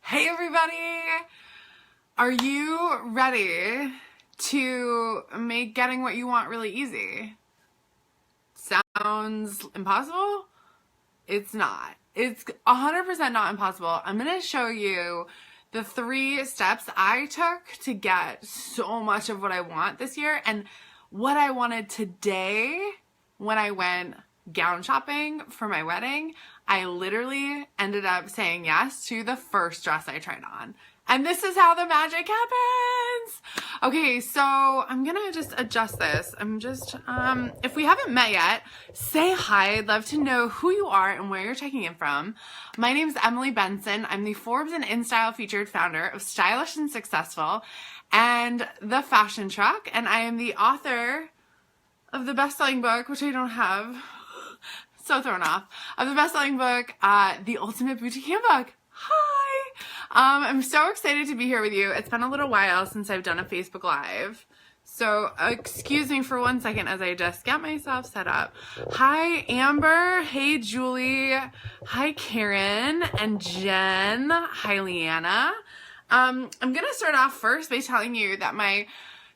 Hey everybody! Are you ready to make getting what you want really easy? Sounds impossible? It's not. It's 100% not impossible. I'm going to show you the 3 steps I took to get so much of what I want this year and what I wanted today when I went gown shopping for my wedding. I literally ended up saying yes to the first dress I tried on. And this is how the magic happens. Okay, so I'm gonna just adjust this. If we haven't met yet, say hi. I'd love to know who you are and where you're checking in from. My name is Emily Benson. I'm the Forbes and InStyle featured founder of Stylish and Successful and The Fashion Truck. And I am the author of the best-selling book, which I don't have, so thrown off, of the best-selling book, The Ultimate Boutique Handbook. Hi! I'm so excited to be here with you. It's been a little while since I've done a Facebook Live. So excuse me for 1 second as I just get myself set up. Hi, Amber. Hey, Julie. Hi, Karen and Jen. Hi, Leanna. I'm going to start off first by telling you that my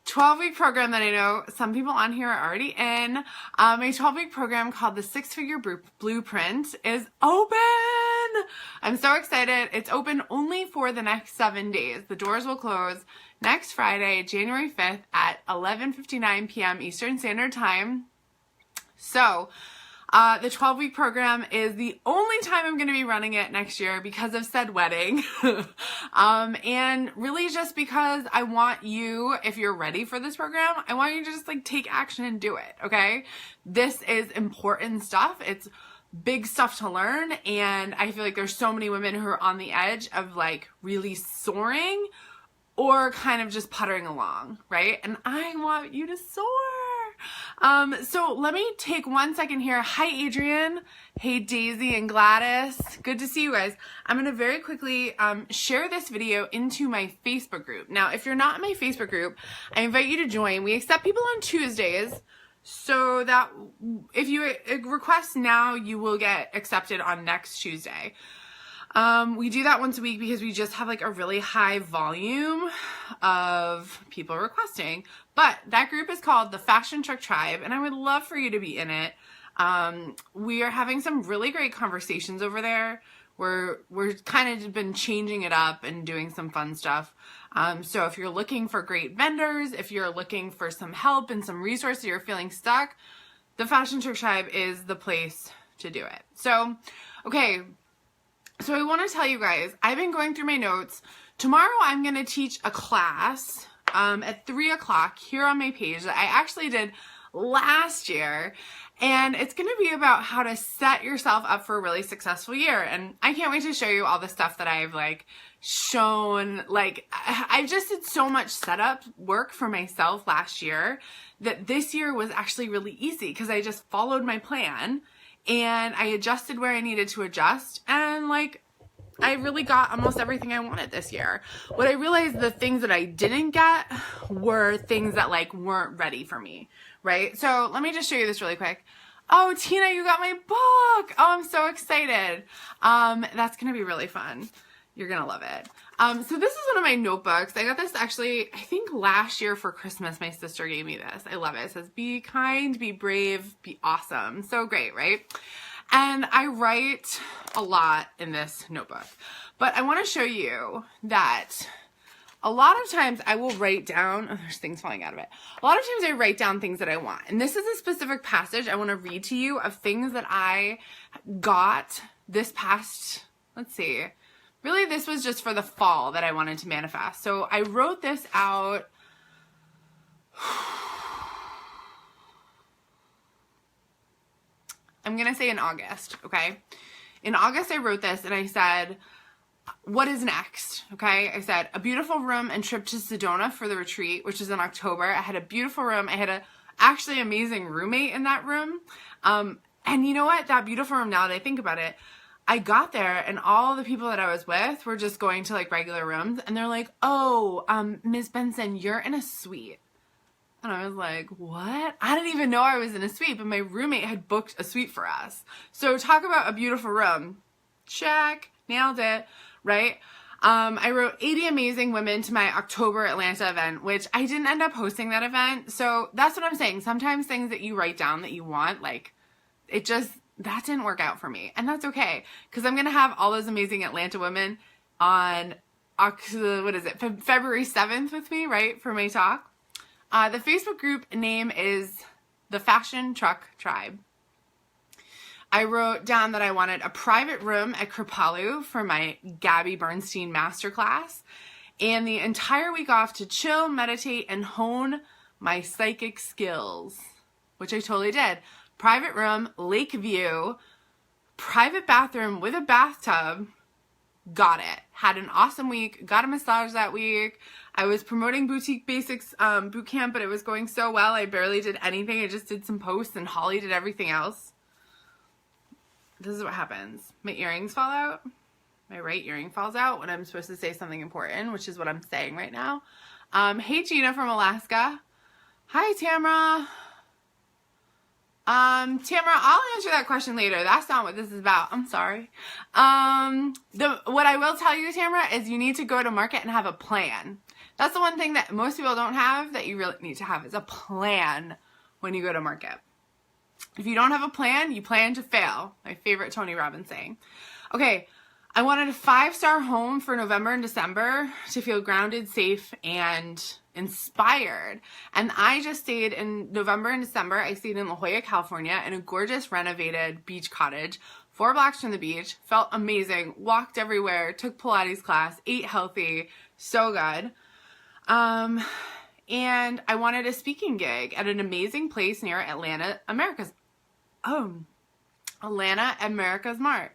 12-week program that I know some people on here are already in, my 12-week program called the 6-Figure Blueprint is open. I'm so excited. It's open only for the next 7 days. The doors will close next Friday, January 5th at 11:59 p.m. Eastern Standard Time. So the 12-week program is the only time I'm going to be running it next year because of said wedding. And really just because I want you, if you're ready for this program, I want you to just like take action and do it, okay? This is important stuff. It's big stuff to learn. And I feel like there's so many women who are on the edge of like really soaring or kind of just puttering along, right? And I want you to soar. So let me take 1 second here. Hi, Adrian. Hey, Daisy and Gladys. Good to see you guys. I'm going to very quickly share this video into my Facebook group. Now, if you're not in my Facebook group, I invite you to join. We accept people on Tuesdays, so that if you request now, you will get accepted on next Tuesday. We do that once a week because we just have like a really high volume of people requesting. But that group is called the Fashion Truck Tribe, and I would love for you to be in it. We are having some really great conversations over there. We're kind of been changing it up and doing some fun stuff. So if you're looking for great vendors, if you're looking for some help and some resources, you're feeling stuck, the Fashion Truck Tribe is the place to do it. So, okay. So I want to tell you guys, I've been going through my notes. Tomorrow I'm going to teach a class at 3 o'clock here on my page that I actually did last year. And it's going to be about how to set yourself up for a really successful year. And I can't wait to show you all the stuff that I've like shown. Like I just did so much setup work for myself last year that this year was actually really easy because I just followed my plan. And I adjusted where I needed to adjust, and like I really got almost everything I wanted this year. What I realized, the things that I didn't get were things that like weren't ready for me, right? So let me just show you this really quick. Oh, Tina, you got my book. Oh, I'm so excited. That's gonna be really fun. You're gonna love it. So this is one of my notebooks. I got this actually, I think last year for Christmas, my sister gave me this. I love it. It says, be kind, be brave, be awesome. So great, right? And I write a lot in this notebook, but I want to show you that a lot of times I will write down, oh, there's things falling out of it. A lot of times I write down things that I want. And this is a specific passage I want to read to you of things that I got this past, let's see, really, this was just for the fall that I wanted to manifest. So I wrote this out. I'm going to say in August, okay? In August, I wrote this and I said, what is next? Okay? I said, a beautiful room and trip to Sedona for the retreat, which is in October. I had a beautiful room. I had a actually amazing roommate in that room. And you know what? That beautiful room, now that I think about it, I got there and all the people that I was with were just going to like regular rooms, and they're like, oh, Ms. Benson, you're in a suite. And I was like, what? I didn't even know I was in a suite, but my roommate had booked a suite for us. So talk about a beautiful room. Check. Nailed it. Right? I wrote 80 amazing women to my October Atlanta event, which I didn't end up hosting that event. So that's what I'm saying. Sometimes things that you write down that you want, like, that didn't work out for me. And that's okay. Because I'm going to have all those amazing Atlanta women on, February 7th with me, right? For my talk. The Facebook group name is the Fashion Truck Tribe. I wrote down that I wanted a private room at Kripalu for my Gabby Bernstein masterclass and the entire week off to chill, meditate, and hone my psychic skills, which I totally did. Private room, lake view, private bathroom with a bathtub. Got it. Had an awesome week. Got a massage that week. I was promoting Boutique Basics boot camp, but it was going so well. I barely did anything. I just did some posts and Holly did everything else. This is what happens. My earrings fall out. My right earring falls out when I'm supposed to say something important, which is what I'm saying right now. Hey, Gina from Alaska. Hi, Tamara. Tamara, I'll answer that question later. That's not what this is about. I'm sorry. What I will tell you, Tamara, is you need to go to market and have a plan. That's the one thing that most people don't have that you really need to have is a plan when you go to market. If you don't have a plan, you plan to fail. My favorite Tony Robbins saying. Okay, I wanted a 5-star home for November and December to feel grounded, safe, and inspired. And I just stayed in November and December. I stayed in La Jolla, California in a gorgeous renovated beach cottage, 4 blocks from the beach. Felt amazing. Walked everywhere. Took Pilates class. Ate healthy. So good. And I wanted a speaking gig at an amazing place near Atlanta, America's Mart,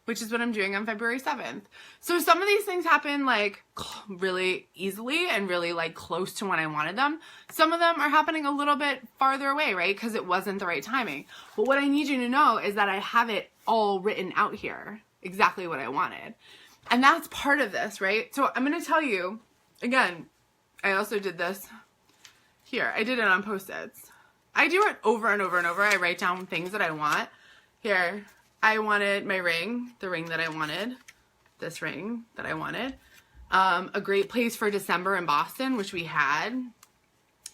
which is what I'm doing on February 7th. So some of these things happen like really easily and really like close to when I wanted them. Some of them are happening a little bit farther away, right? Because it wasn't the right timing. But what I need you to know is that I have it all written out here, exactly what I wanted. And that's part of this, right? So I'm going to tell you, again, I also did this here. I did it on Post-its. I do it over and over and over. I write down things that I want. Here, I wanted my ring, the ring that I wanted, this ring that I wanted. A great place for December in Boston, which we had.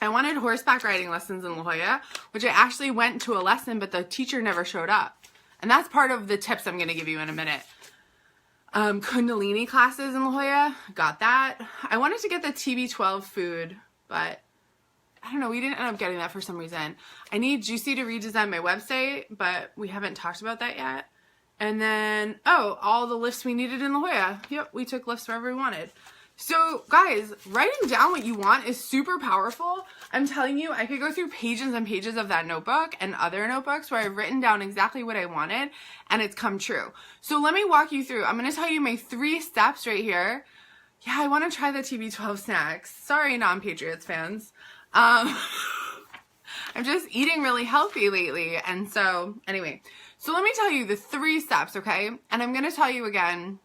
I wanted horseback riding lessons in La Jolla, which I actually went to a lesson, but the teacher never showed up. And that's part of the tips I'm going to give you in a minute. Kundalini classes in La Jolla, got that. I wanted to get the TB12 food, but I don't know, we didn't end up getting that for some reason. I need Juicy to redesign my website, but we haven't talked about that yet. And then, all the lifts we needed in La Jolla. Yep, we took lifts wherever we wanted. So, guys, writing down what you want is super powerful. I'm telling you, I could go through pages and pages of that notebook and other notebooks where I've written down exactly what I wanted, and it's come true. So let me walk you through. I'm going to tell you my 3 steps right here. Yeah, I want to try the TB12 snacks. Sorry, non-Patriots fans. I'm just eating really healthy lately. And so, anyway. So let me tell you the 3 steps, okay? And I'm going to tell you again,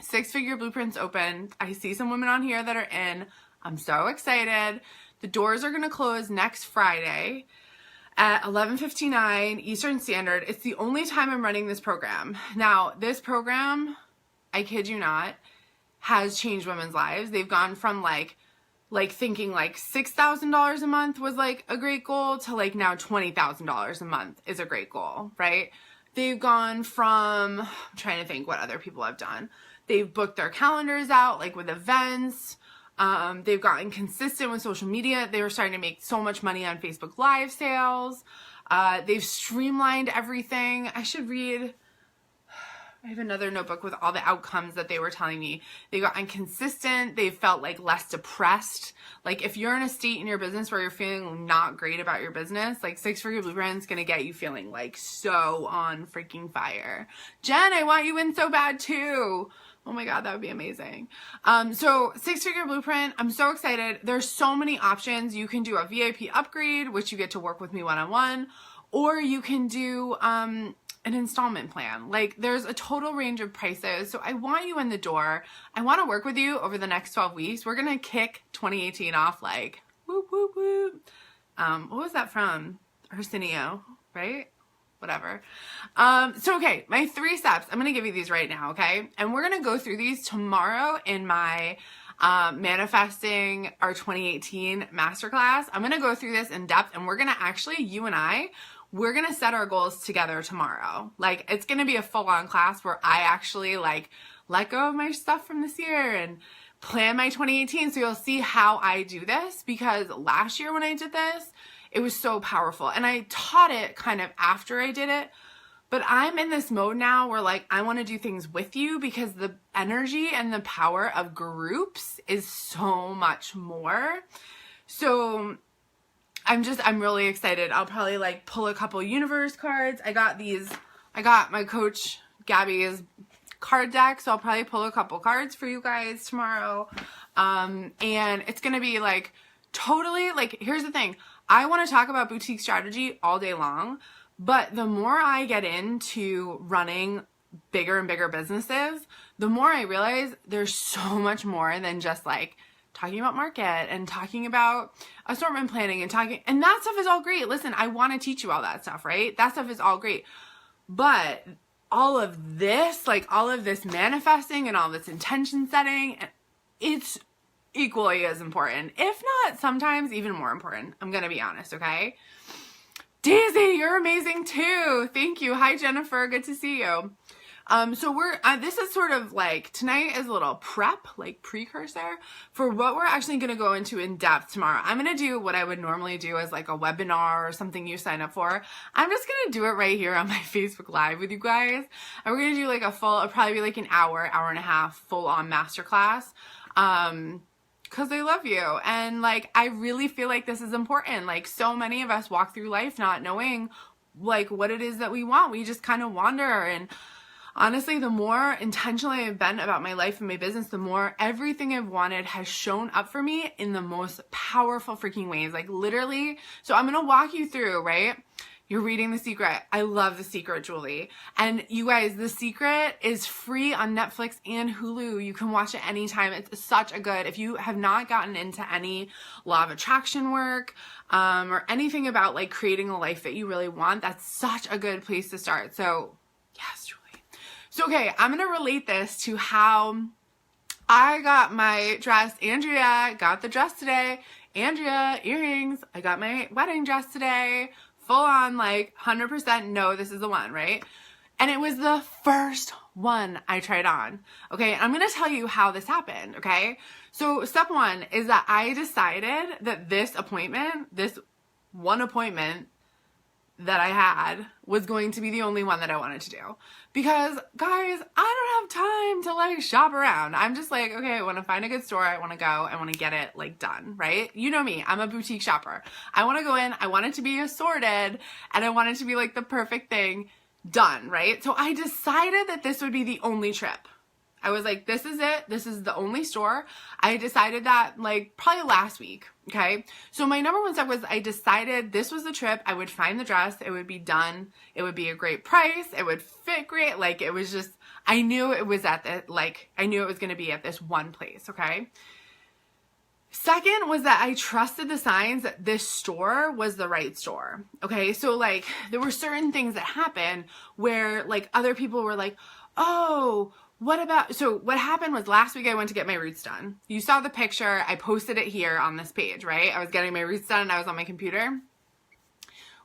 6-figure blueprints open. I see some women on here that are in. I'm so excited. The doors are going to close next Friday at 11:59 Eastern Standard. It's the only time I'm running this program. Now, this program, I kid you not, has changed women's lives. They've gone from like thinking like $6,000 a month was like a great goal to like now $20,000 a month is a great goal, right? They've gone from, I'm trying to think what other people have done. They've booked their calendars out like with events. They've gotten consistent with social media. They were starting to make so much money on Facebook Live sales. They've streamlined everything. I have another notebook with all the outcomes that they were telling me. They got inconsistent. They felt like less depressed. Like if you're in a state in your business where you're feeling not great about your business, like 6-figure blueprint's going to get you feeling like so on freaking fire. Jen, I want you in so bad too. Oh my God, that would be amazing. So 6-figure blueprint, I'm so excited. There's so many options. You can do a VIP upgrade, which you get to work with me one-on-one, or you can do, an installment plan. Like there's a total range of prices. So I want you in the door. I want to work with you over the next 12 weeks. We're going to kick 2018 off like whoop, whoop, whoop. What was that from? Arsenio, right? whatever. Okay, my 3 steps, I'm going to give you these right now, okay? And we're going to go through these tomorrow in my manifesting our 2018 masterclass. I'm going to go through this in depth, and we're going to actually, you and I, we're going to set our goals together tomorrow. Like, it's going to be a full-on class where I actually like let go of my stuff from this year and plan my 2018. So you'll see how I do this, because last year when I did this, it was so powerful. And I taught it kind of after I did it. But I'm in this mode now where like I want to do things with you, because the energy and the power of groups is so much more. So I'm really excited. I'll probably like pull a couple universe cards. I got my coach Gabby's card deck, so I'll probably pull a couple cards for you guys tomorrow. And it's going to be like totally like, here's the thing. I want to talk about boutique strategy all day long, but the more I get into running bigger and bigger businesses, the more I realize there's so much more than just like talking about market and talking about assortment planning and that stuff is all great. Listen, I want to teach you all that stuff, right? That stuff is all great. But all of this, like all of this manifesting and all this intention setting, it's equally as important, if not sometimes even more important. I'm going to be honest, okay? Daisy, you're amazing too. Thank you. Hi, Jennifer. Good to see you. So this is sort of like, tonight is a little prep, like precursor for what we're actually going to go into in depth tomorrow. I'm going to do what I would normally do as like a webinar or something you sign up for. I'm just going to do it right here on my Facebook Live with you guys. And we're going to do like it'll probably be like an hour and a half full on masterclass. Cause I love you. And like, I really feel like this is important. Like so many of us walk through life not knowing like what it is that we want. We just kind of wander. And honestly, the more intentional I've been about my life and my business, the more everything I've wanted has shown up for me in the most powerful freaking ways. Like literally. So I'm going to walk you through, right? You're reading The Secret. I love The Secret, Julie. And you guys, The Secret is free on Netflix and Hulu. You can watch it anytime. It's such a good, if you have not gotten into any law of attraction work, or anything about like creating a life that you really want, that's such a good place to start. So yes, Julie. So, okay, I'm going to relate this to how I got my dress. Andrea got the dress today. Andrea, earrings. I got my wedding dress today. Full on, like, 100% no, this is the one, right? And it was the first one I tried on. Okay, I'm going to tell you how this happened, okay? So step 1 is that I decided that this one appointment that I had was going to be the only one that I wanted to do. Because, guys, I don't have time to, like, shop around. I'm just like, okay, I want to find a good store. I want to go. I want to get it, like, done, right? You know me. I'm a boutique shopper. I want to go in. I want it to be assorted. And I want it to be, like, the perfect thing done, right? So I decided that this would be the only trip. I was like, this is it. This is the only store. I decided that like probably last week. Okay. So my number 1 step was I decided this was the trip. I would find the dress. It would be done. It would be a great price. It would fit great. Like it was just, I knew it was I knew it was going to be at this one place. Okay. Second was that I trusted the signs that this store was the right store. Okay. So like there were certain things that happened where like other people were like, oh, so what happened was last week I went to get my roots done. You saw the picture. I posted it here on this page, right? I was getting my roots done and I was on my computer.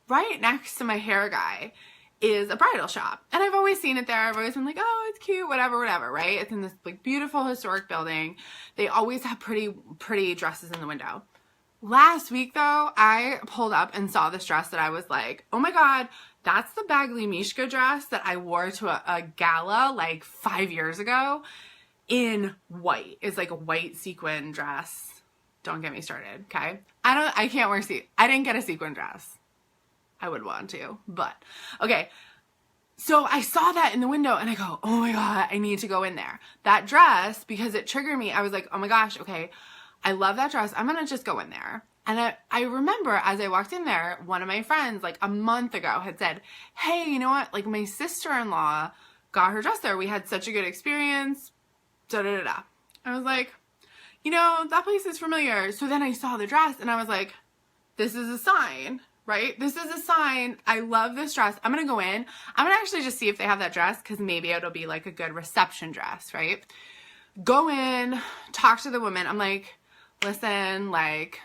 Right next to my hair guy is a bridal shop. And I've always seen it there. I've always been like, oh, it's cute, whatever, right? It's in this like beautiful historic building. They always have pretty dresses in the window. Last week though, I pulled up and saw this dress that I was like, oh my God, that's the Bagley Mishka dress that I wore to a gala like 5 years ago in white. It's like a white sequin dress. Don't get me started, okay? I can't wear I didn't get a sequin dress. I would want to, but okay. So I saw that in the window and I go, oh my God, I need to go in there. That dress, because it triggered me, I was like, oh my gosh, okay, I love that dress. I'm going to just go in there. And I remember as I walked in there, one of my friends like a month ago had said, hey, you know what? Like my sister-in-law got her dress there. We had such a good experience. Da da da da. I was like, you know, that place is familiar. So then I saw the dress and I was like, this is a sign, right? This is a sign. I love this dress. I'm going to go in. I'm going to actually just see if they have that dress because maybe it'll be like a good reception dress, right? Go in, talk to the woman. I'm like, listen, like,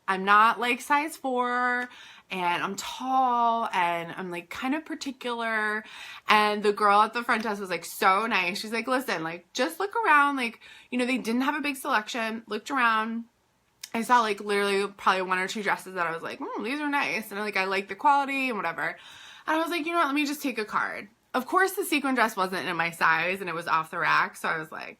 I'm not like size 4 and I'm tall and I'm like kind of particular. And the girl at the front desk was like so nice. She's like, listen, like just look around. Like, you know, they didn't have a big selection. Looked around. I saw like literally probably 1 or 2 dresses that I was like, these are nice. And like, I like the quality and whatever. And I was like, you know what, let me just take a card. Of course the sequin dress wasn't in my size and it was off the rack. So I was like,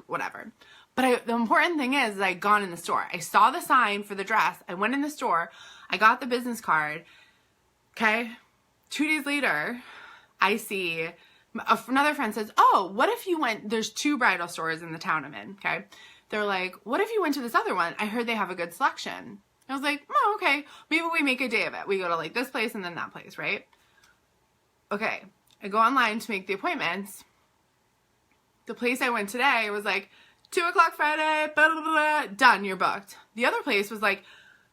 whatever. But the important thing is I gone in the store. I saw the sign for the dress. I went in the store. I got the business card. Okay. 2 days later, I see another friend says, oh, what if you went, there's 2 bridal stores in the town I'm in. Okay. They're like, what if you went to this other one? I heard they have a good selection. I was like, oh, okay. Maybe we make a day of it. We go to like this place and then that place, right? Okay. I go online to make the appointments. The place I went today was like, 2 o'clock Friday, blah, blah, blah, done, you're booked. The other place was like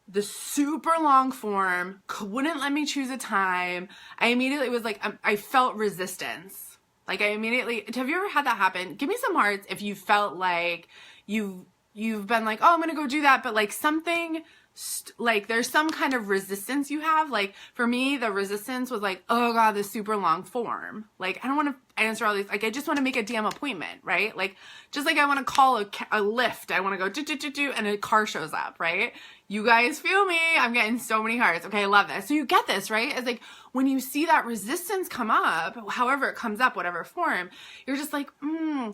the super long form, wouldn't let me choose a time. I immediately was like, I felt resistance. Like I immediately, have you ever had that happen? Give me some hearts if you felt like you've been like, oh, I'm gonna go do that, but like something, like there's some kind of resistance you have. Like for me, the resistance was like, oh God, this super long form. Like I don't want to answer all these. Like I just want to make a damn appointment, right? Like just like I want to call a Lyft. I want to go do and a car shows up, right? You guys feel me? I'm getting so many hearts. Okay, I love this. So you get this, right? It's like when you see that resistance come up, however it comes up, whatever form, you're just like, I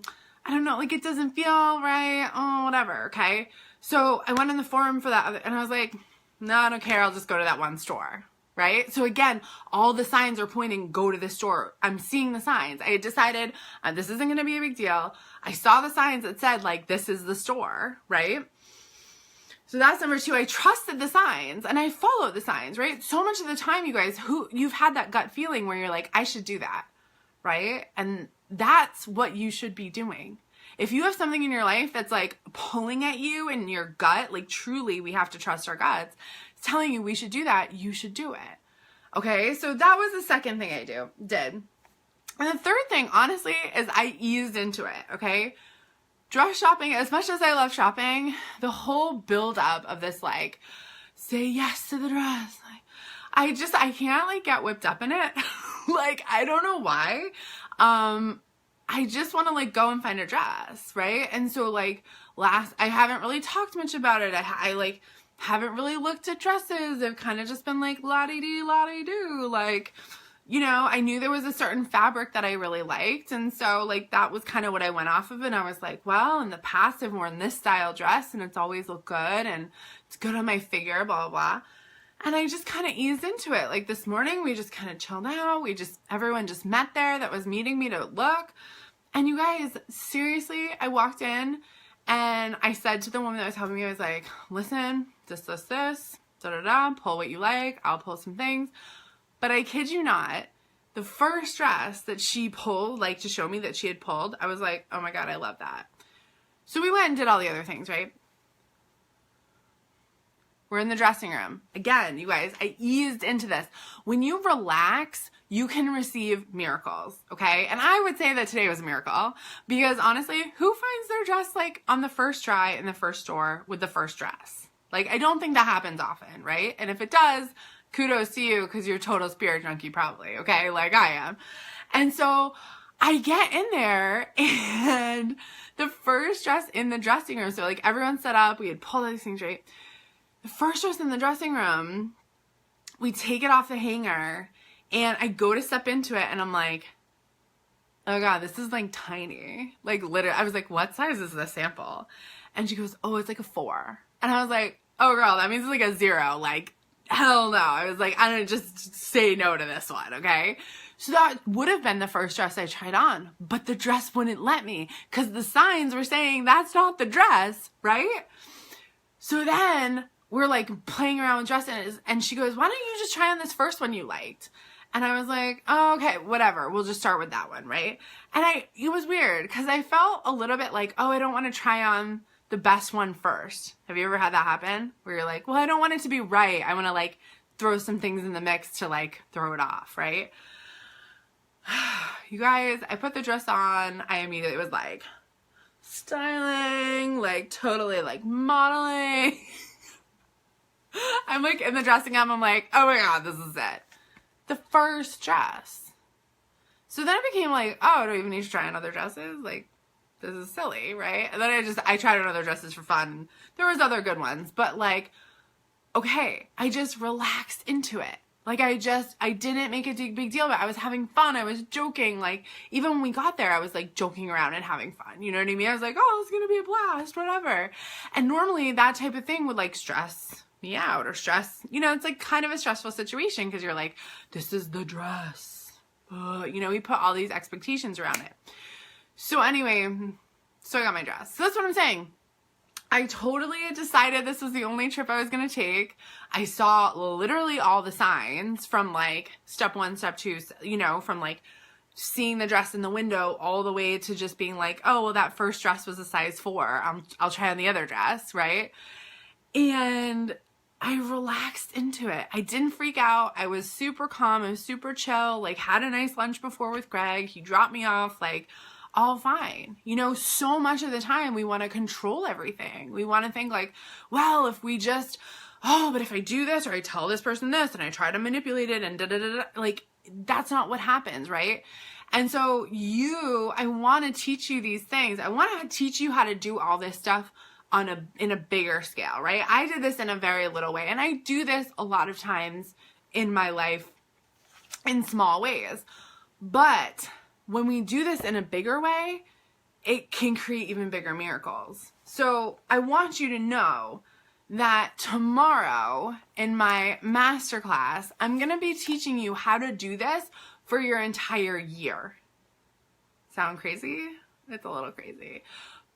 don't know, like it doesn't feel right. Oh, whatever. Okay. So I went in the forum for that other, and I was like, no, I don't care. I'll just go to that one store. Right. So again, all the signs are pointing, go to the store. I'm seeing the signs. I had decided this isn't going to be a big deal. I saw the signs that said like, this is the store. Right. So that's number 2. I trusted the signs and I followed the signs, right? So much of the time, you guys, you've had that gut feeling where you're like, I should do that. Right. And that's what you should be doing. If you have something in your life that's like pulling at you in your gut, like truly we have to trust our guts, it's telling you we should do that, you should do it. Okay, so that was the second thing I did. And the third thing, honestly, is I eased into it, okay? Dress shopping, as much as I love shopping, the whole buildup of this like, say yes to the dress. Like, I can't like get whipped up in it. Like, I don't know why. I just want to like go and find a dress, right? And so like I haven't really talked much about it. I like haven't really looked at dresses. I've kind of just been like la-dee-dee, la-dee-doo. Like, you know, I knew there was a certain fabric that I really liked. And so like that was kind of what I went off of. And I was like, well, in the past I've worn this style dress and it's always looked good and it's good on my figure, blah, blah, blah. And I just kind of eased into it. Like this morning, we just kind of chilled out. Everyone just met there that was meeting me to look. And you guys, seriously, I walked in and I said to the woman that was helping me, I was like, listen, this, da-da-da, pull what you like. I'll pull some things. But I kid you not, the first dress that she pulled, like to show me that she had pulled, I was like, oh my God, I love that. So we went and did all the other things, right? We're in the dressing room. Again, you guys, I eased into this. When you relax, you can receive miracles, okay? And I would say that today was a miracle because honestly, who finds their dress like on the first try in the first store with the first dress? Like, I don't think that happens often, right? And if it does, kudos to you because you're a total spirit junkie probably, okay? Like I am. And so I get in there and the first dress in the dressing room, so like everyone's set up, we had pulled all these things, right? The first dress in the dressing room, we take it off the hanger and I go to step into it and I'm like, oh God, this is like tiny. Like literally, I was like, what size is this sample? And she goes, oh, it's like a 4. And I was like, oh girl, that means it's like a 0. Like, hell no. I was like, I'm gonna just say no to this one, okay? So that would have been the first dress I tried on, but the dress wouldn't let me because the signs were saying that's not the dress, right? So then we're like playing around with dresses and she goes, why don't you just try on this first one you liked? And I was like, oh, okay, whatever. We'll just start with that one, right? And it was weird because I felt a little bit like, oh, I don't want to try on the best one first. Have you ever had that happen? Where you're like, well, I don't want it to be right. I want to like throw some things in the mix to like throw it off, right? You guys, I put the dress on. I immediately was like styling, like totally like modeling. I'm like in the dressing gown. I'm like, oh my God, this is it. The first dress. So then it became like, oh, do I even need to try on other dresses? Like, this is silly, right? And then I tried on other dresses for fun. There was other good ones, but like, okay, I just relaxed into it. Like I didn't make a big deal about it. I was having fun. I was joking. Like even when we got there, I was like joking around and having fun. You know what I mean? I was like, oh, it's going to be a blast, whatever. And normally that type of thing would like stress me out or stress, you know, it's like kind of a stressful situation because you're like, this is the dress. You know, we put all these expectations around it. So anyway, so I got my dress. So that's what I'm saying. I totally decided this was the only trip I was going to take. I saw literally all the signs from like step 1, step 2, you know, from like seeing the dress in the window all the way to just being like, oh, well, that first dress was a size 4. I'll try on the other dress, right? And I relaxed into it. I didn't freak out. I was super calm. I was super chill, like had a nice lunch before with Greg. He dropped me off, like all fine. You know, so much of the time we want to control everything. We want to think like, well, if we just, oh, but if I do this or I tell this person this and I try to manipulate it and da da da da, like that's not what happens, right? And so I want to teach you these things. I want to teach you how to do all this stuff in a bigger scale, right? I did this in a very little way, and I do this a lot of times in my life in small ways. But when we do this in a bigger way, it can create even bigger miracles. So I want you to know that tomorrow in my masterclass, I'm going to be teaching you how to do this for your entire year. Sound crazy? It's a little crazy.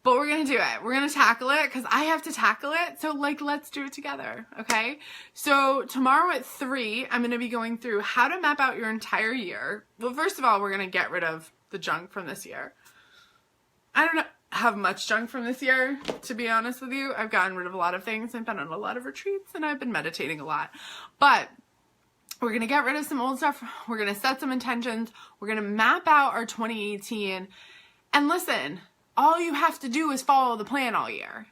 But we're going to do it. We're going to tackle it because I have to tackle it. So like, let's do it together. Okay. So tomorrow at 3, I'm going to be going through how to map out your entire year. Well, first of all, we're going to get rid of the junk from this year. I don't have much junk from this year, to be honest with you. I've gotten rid of a lot of things. I've been on a lot of retreats and I've been meditating a lot, but we're going to get rid of some old stuff. We're going to set some intentions. We're going to map out our 2018 and listen, all you have to do is follow the plan all year,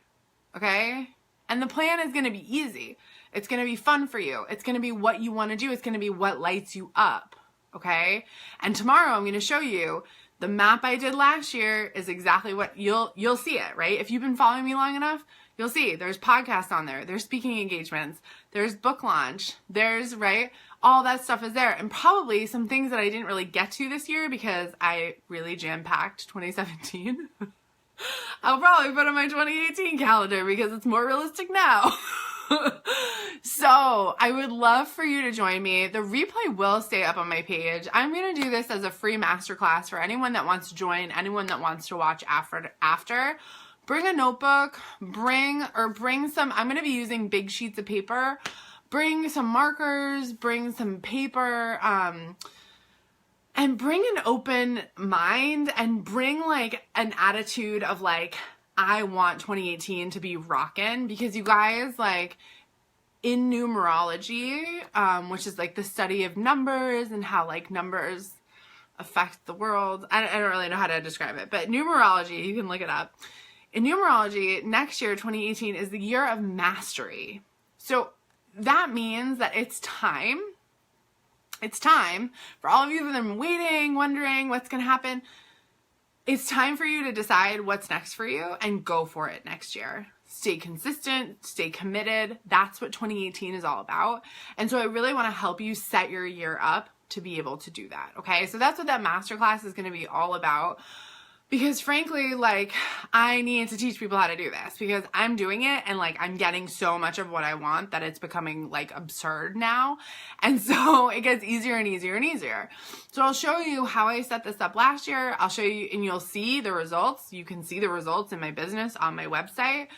okay? And the plan is going to be easy. It's going to be fun for you. It's going to be what you want to do. It's going to be what lights you up, okay? And tomorrow I'm going to show you the map I did last year is exactly what you'll see it, right? If you've been following me long enough, you'll see there's podcasts on there. There's speaking engagements. There's book launch. There's, right? All that stuff is there. And probably some things that I didn't really get to this year because I really jam-packed 2017. I'll probably put on my 2018 calendar because it's more realistic now. So I would love for you to join me. The replay will stay up on my page. I'm going to do this as a free masterclass for anyone that wants to join, anyone that wants to watch after. Bring a notebook, bring some, I'm going to be using big sheets of paper. Bring some markers, bring some paper, and bring an open mind and bring like an attitude of like, I want 2018 to be rockin', because you guys, like in numerology, which is like the study of numbers and how like numbers affect the world. I don't really know how to describe it, but numerology, you can look it up. In numerology, next year, 2018 is the year of mastery. So that means that it's time for all of you that have been waiting, wondering what's going to happen. It's time for you to decide what's next for you and go for it next year. Stay consistent, stay committed. That's what 2018 is all about. And so I really want to help you set your year up to be able to do that. Okay. So that's what that masterclass is going to be all about. Because frankly, like, I need to teach people how to do this because I'm doing it and like I'm getting so much of what I want that it's becoming like absurd now. And so it gets easier and easier and easier. So I'll show you how I set this up last year. I'll show you and you'll see the results. You can see the results in my business on my website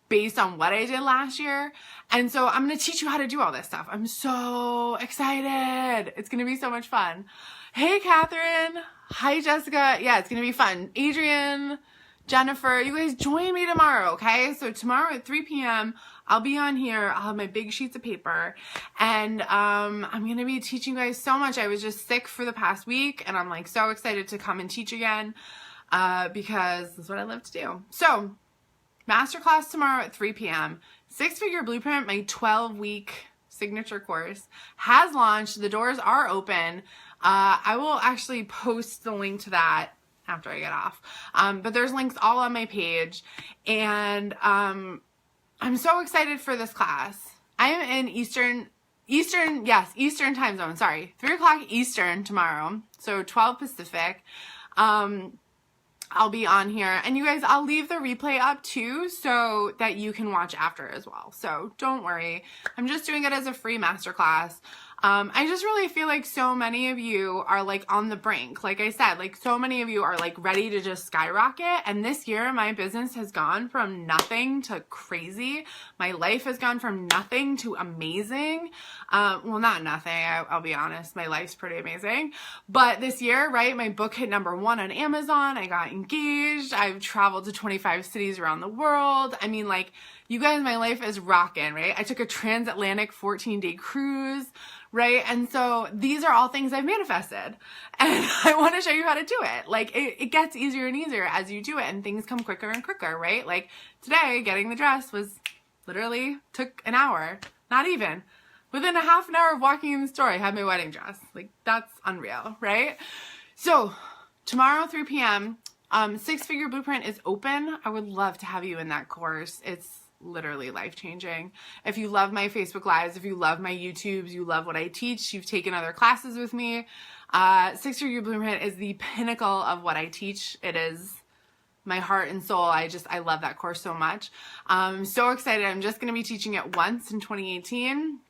based on what I did last year. And so I'm going to teach you how to do all this stuff. I'm so excited. It's going to be so much fun. Hey, Catherine. Hi, Jessica. Yeah, it's going to be fun. Adrian, Jennifer, you guys join me tomorrow, okay? So tomorrow at 3 p.m., I'll be on here. I'll have my big sheets of paper, and I'm going to be teaching you guys so much. I was just sick for the past week, and I'm like so excited to come and teach again because that's what I love to do. So masterclass tomorrow at 3 p.m. Six-Figure Blueprint, my 12-week signature course, has launched. The doors are open. I will actually post the link to that after I get off. But there's links all on my page. And I'm so excited for this class. I am in Eastern time zone. Sorry. 3 o'clock Eastern tomorrow. So 12 Pacific. I'll be on here, and you guys, I'll leave the replay up too so that you can watch after as well. So don't worry. I'm just doing it as a free masterclass. I just really feel like so many of you are like on the brink. Like I said, like so many of you are like ready to just skyrocket. And this year my business has gone from nothing to crazy. My life has gone from nothing to amazing. Well, not nothing. I'll be honest. My life's pretty amazing. But this year, right, my book hit #1 on Amazon. I got engaged. I've traveled to 25 cities around the world. I mean, like, you guys, my life is rocking, right? I took a transatlantic 14-day cruise, right? And so these are all things I've manifested. And I want to show you how to do it. Like, it gets easier and easier as you do it, and things come quicker and quicker, right? Like today, getting the dress was literally took an hour, not even. Within a half an hour of walking in the store, I had my wedding dress. Like, that's unreal, right? So tomorrow, 3 p.m., Six-Figure Blueprint is open. I would love to have you in that course. It's literally life-changing. If you love my Facebook Lives, if you love my YouTubes, you love what I teach, you've taken other classes with me, Six-Figure Blueprint is the pinnacle of what I teach. It is my heart and soul. I love that course so much. I'm so excited. I'm just going to be teaching it once in 2018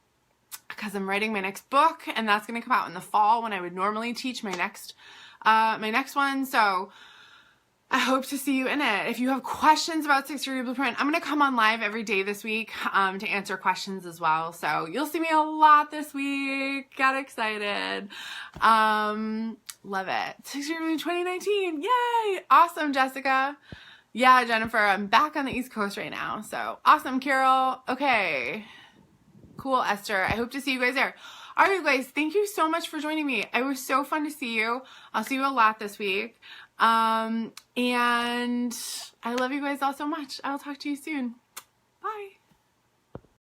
because I'm writing my next book, and that's going to come out in the fall when I would normally teach my next one. So I hope to see you in it. If you have questions about Six-Figure Blueprint, I'm going to come on live every day this week to answer questions as well. So you'll see me a lot this week. Got excited. Love it. Six-Figure Blueprint 2019. Yay! Awesome, Jessica. Yeah, Jennifer, I'm back on the East Coast right now. So awesome, Carol. Okay. Cool, Esther. I hope to see you guys there. All right, you guys, thank you so much for joining me. It was so fun to see you. I'll see you a lot this week. And I love you guys all so much. I'll talk to you soon. Bye.